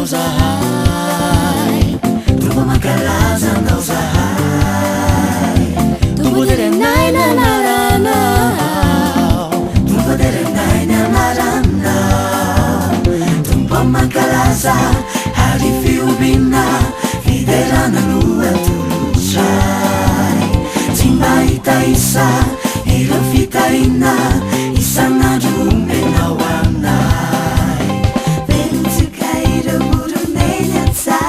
zahay Turbo makalaza nao zahay Turbo derenay na naranaw Turbo derenay na naranaw Turbo makalaza hari fiubina Fiderana lua tulusay Timba itaisa Ira fitaina Isanadu menawanay Bentukaira burunenatsa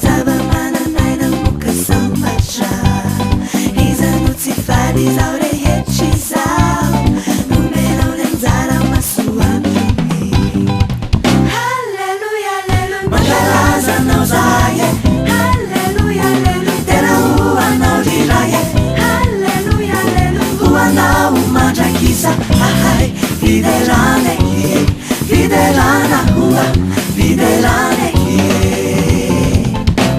Zabamananay na muka sambasha Izanutifari zaure yechizao Numero lenzara masuamini Hallelujah, hallelujah Makalaza nao zaye Hallelujah, hallelujah Tera ua nao diraye Hallelujah, hallelujah Ua nao majakisa Ahai, fidelane hie Fidelana ua, fidelane hie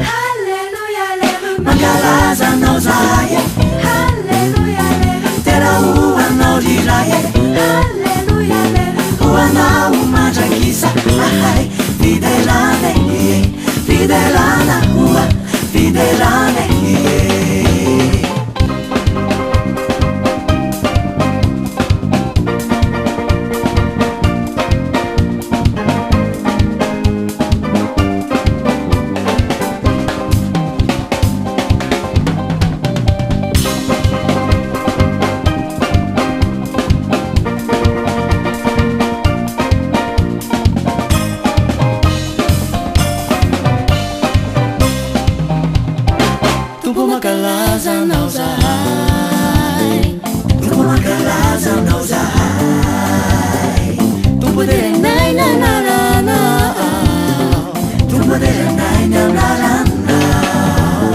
Hallelujah, hallelujah Makalaza nao zaye Hallelujah, hallelujah Tera ua nao diraye Hallelujah, hallelujah Ua nao majakisa Ahai, fidelane hie Fidelana ua, fidelane hie Turbo makalaza nao zahay Turbo makalaza nao zahay Turbo derenay na naranaw Turbo derenay na naranaw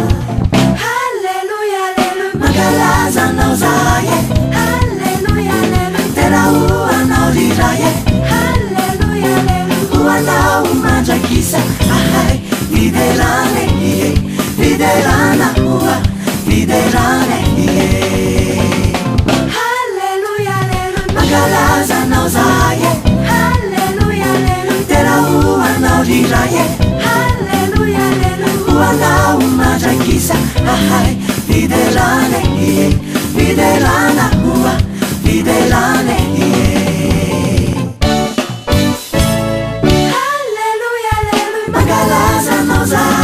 Hallelujah, hallelujah Makalaza nao zaye Hallelujah, hallelujah Tera ua nao diraye Hallelujah, hallelujah Ua nao majakisa Ahai, fidelane hie Fidelana ua, fidelane hie Hallelujah, hallelujah Makalaza nao zaye Hallelujah, hallelujah Tera ua nao diraye Hallelujah, hallelujah Ua nao majakisa Ahai, fidelane hie Fidelana ua, fidelane hie Hallelujah, hallelujah Makalaza nao zaye